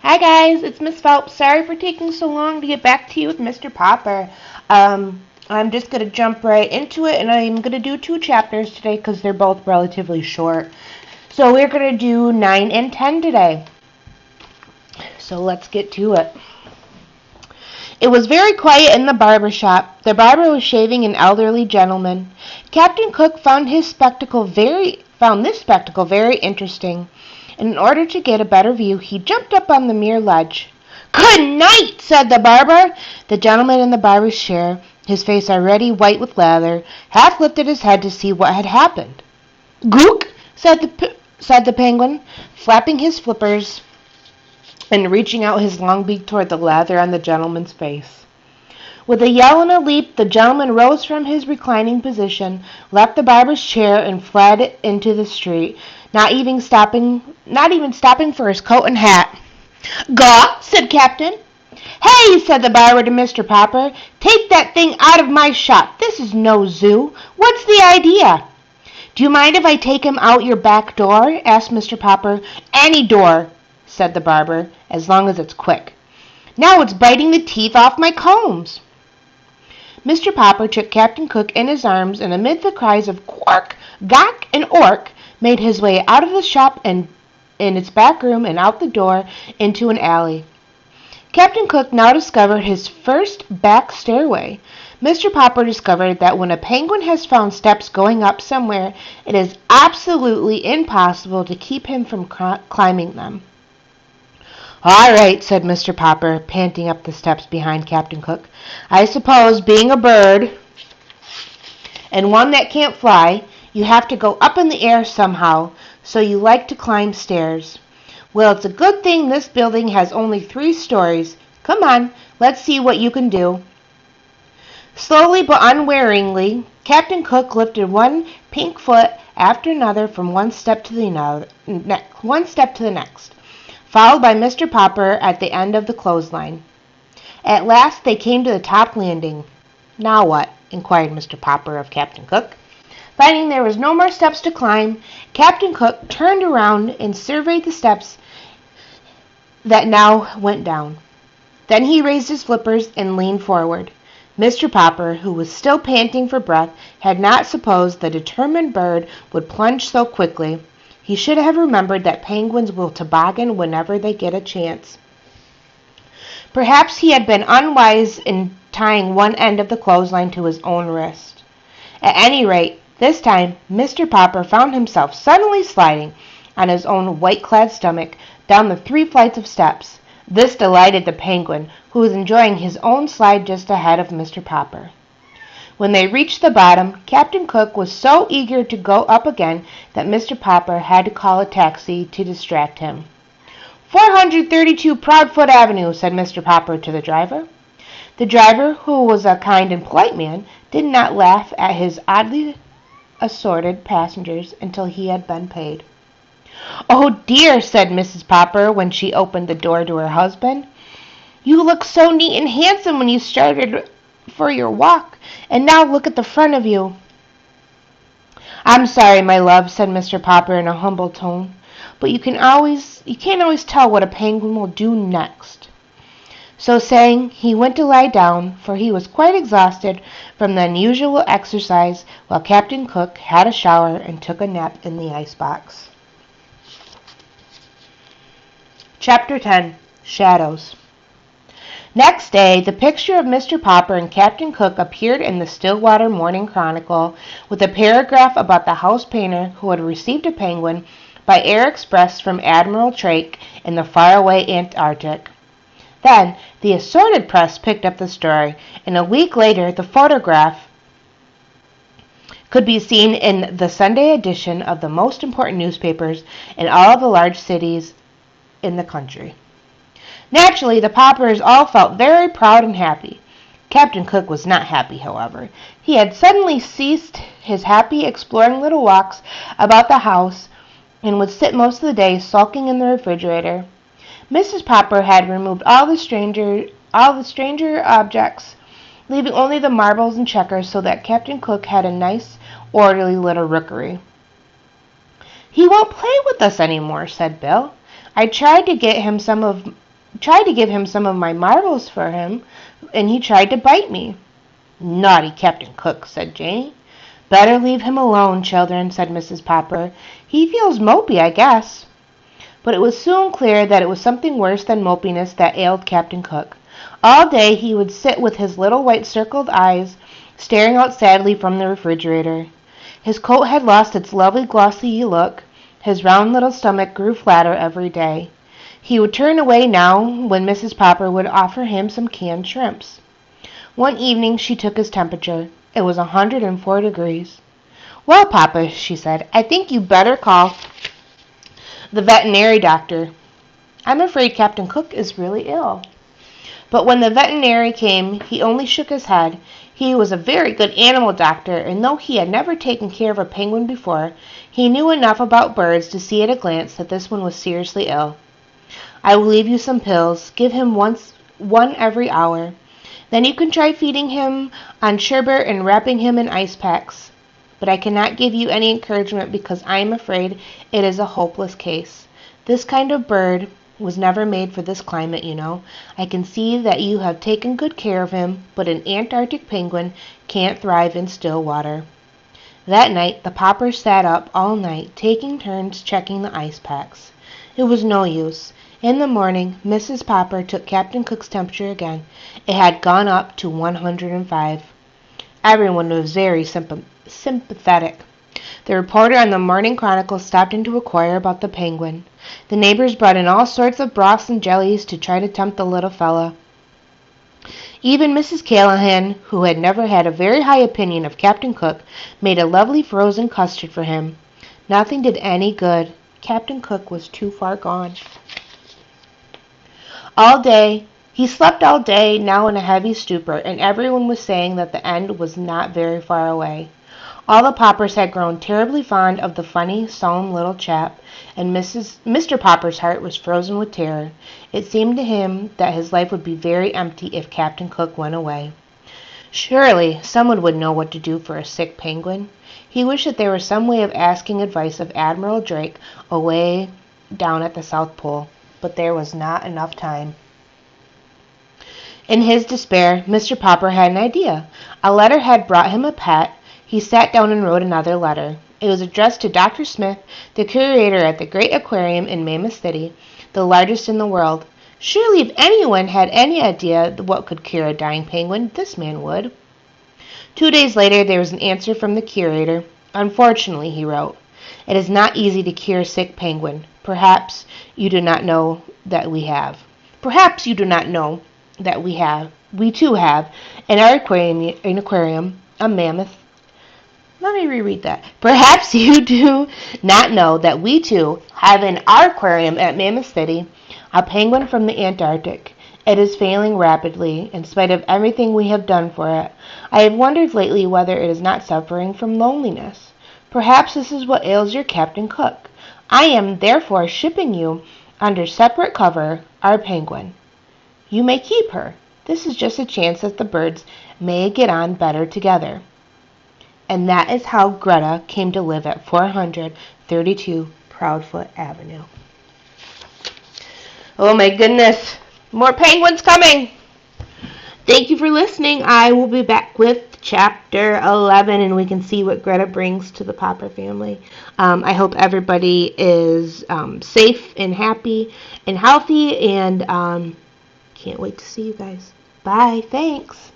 Hi guys, it's Miss Phelps. Sorry for taking so long to get back to you with Mr. Popper. I'm just going to jump right into it, and I'm going to do 2 chapters today because they're both relatively short. So we're going to do 9 and 10 today. So let's get to it. It was very quiet in the barber shop. The barber was shaving an elderly gentleman. Captain Cook found this spectacle very interesting. And in order to get a better view, he jumped up on the mere ledge. "Good night," said the barber. The gentleman in the barber's chair, his face already white with lather, half lifted his head to see what had happened. "Gook," said the penguin, flapping his flippers and reaching out his long beak toward the lather on the gentleman's face. With a yell and a leap, the gentleman rose from his reclining position, left the barber's chair, and fled into the street, not even stopping for his coat and hat. "Gaw," said Captain. "Hey," said the barber to Mr. Popper, "take that thing out of my shop. This is no zoo. What's the idea?" "Do you mind if I take him out your back door?" asked Mr. Popper. "Any door," said the barber, "as long as it's quick. Now it's biting the teeth off my combs." Mr. Popper took Captain Cook in his arms, and amid the cries of "Quark," "Gawk," and "Ork," made his way out of the shop and in its back room and out the door into an alley. Captain Cook now discovered his first back stairway. Mr. Popper discovered that when a penguin has found steps going up somewhere, it is absolutely impossible to keep him from climbing them. "All right," said Mr. Popper, panting up the steps behind Captain Cook. "I suppose, being a bird, and one that can't fly, you have to go up in the air somehow, so you like to climb stairs. Well, it's a good thing this building has only 3 stories. Come on, let's see what you can do." Slowly but unwearyingly, Captain Cook lifted one pink foot after another from one step to the next, followed by Mr. Popper at the end of the clothesline. At last they came to the top landing. "Now what?" inquired Mr. Popper of Captain Cook. Finding there was no more steps to climb, Captain Cook turned around and surveyed the steps that now went down. Then he raised his flippers and leaned forward. Mr. Popper, who was still panting for breath, had not supposed the determined bird would plunge so quickly. He should have remembered that penguins will toboggan whenever they get a chance. Perhaps he had been unwise in tying one end of the clothesline to his own wrist. At any rate, this time Mr. Popper found himself suddenly sliding on his own white-clad stomach down the 3 flights of steps. This delighted the penguin, who was enjoying his own slide just ahead of Mr. Popper. When they reached the bottom, Captain Cook was so eager to go up again that Mr. Popper had to call a taxi to distract him. 432 Proudfoot Avenue, said Mr. Popper to the driver. The driver, who was a kind and polite man, did not laugh at his oddly assorted passengers until he had been paid. "Oh dear," said Mrs. Popper when she opened the door to her husband. "You looked so neat and handsome when you started for your walk, and now look at the front of you." "I'm sorry, my love," said Mr. Popper in a humble tone, "but you can't always tell what a penguin will do next." So saying, he went to lie down, for he was quite exhausted from the unusual exercise, while Captain Cook had a shower and took a nap in the icebox. Chapter 10. Shadows. Next day, the picture of Mr. Popper and Captain Cook appeared in the Stillwater Morning Chronicle with a paragraph about the house painter who had received a penguin by air express from Admiral Drake in the faraway Antarctic. Then, the assorted press picked up the story, and a week later the photograph could be seen in the Sunday edition of the most important newspapers in all the large cities in the country. Naturally, the Poppers all felt very proud and happy. Captain Cook was not happy, however. He had suddenly ceased his happy exploring little walks about the house and would sit most of the day sulking in the refrigerator. Mrs. Popper had removed all the stranger objects, leaving only the marbles and checkers, so that Captain Cook had a nice, orderly little rookery. "He won't play with us any more," said Bill. "I tried to get him some of tried to give him some of my marbles for him, and he tried to bite me." "Naughty Captain Cook," said Janie. "Better leave him alone, children," said Mrs. Popper. "He feels mopey, I guess." But it was soon clear that it was something worse than mopiness that ailed Captain Cook. All day he would sit with his little white circled eyes staring out sadly from the refrigerator. His coat had lost its lovely glossy look. His round little stomach grew flatter every day. He would turn away now when Mrs. Popper would offer him some canned shrimps. One evening she took his temperature. It was 104 degrees. "Well, Papa," she said, "I think you'd better call the veterinary doctor. I'm afraid Captain Cook is really ill." But when the veterinary came, he only shook his head. He was a very good animal doctor, and though he had never taken care of a penguin before, he knew enough about birds to see at a glance that this one was seriously ill. "I will leave you some pills. Give him one every hour. Then you can try feeding him on sherbet and wrapping him in ice packs. But I cannot give you any encouragement because I am afraid it is a hopeless case. This kind of bird was never made for this climate, you know. I can see that you have taken good care of him, but an Antarctic penguin can't thrive in still water." That night the Poppers sat up all night, taking turns checking the ice packs. It was no use. In the morning, Mrs. Popper took Captain Cook's temperature again. It had gone up to 105. Everyone was very sympathetic. The reporter on the Morning Chronicle stopped in to inquire about the penguin. The neighbors brought in all sorts of broths and jellies to try to tempt the little fella. Even Mrs. Callahan, who had never had a very high opinion of Captain Cook, made a lovely frozen custard for him. Nothing did any good. Captain Cook was too far gone. He slept all day, now in a heavy stupor, and everyone was saying that the end was not very far away. All the Poppers had grown terribly fond of the funny, solemn little chap, and Mr. Popper's heart was frozen with terror. It seemed to him that his life would be very empty if Captain Cook went away. Surely someone would know what to do for a sick penguin. He wished that there was some way of asking advice of Admiral Drake away down at the South Pole, but there was not enough time. In his despair, Mr. Popper had an idea. A letter had brought him a pet. He sat down and wrote another letter. It was addressed to Dr. Smith, the curator at the Great Aquarium in Mammoth City, the largest in the world. Surely if anyone had any idea what could cure a dying penguin, this man would. 2 days later there was an answer from the curator. "Unfortunately," he wrote, "it is not easy to cure a sick penguin. Perhaps you do not know that we have. Perhaps you do not know that we too have in our aquarium a mammoth." Let me reread that. "Perhaps you do not know that we too have in our aquarium at Mammoth City a penguin from the Antarctic. It is failing rapidly, in spite of everything we have done for it. I have wondered lately whether it is not suffering from loneliness. Perhaps this is what ails your Captain Cook. I am therefore shipping you, under separate cover, our penguin. You may keep her. This is just a chance that the birds may get on better together." And that is how Greta came to live at 432 Proudfoot Avenue. Oh my goodness, more penguins coming! Thank you for listening. I will be back with chapter 11, and we can see what Greta brings to the Popper family. I hope everybody is safe and happy and healthy, and can't wait to see you guys. Bye. Thanks.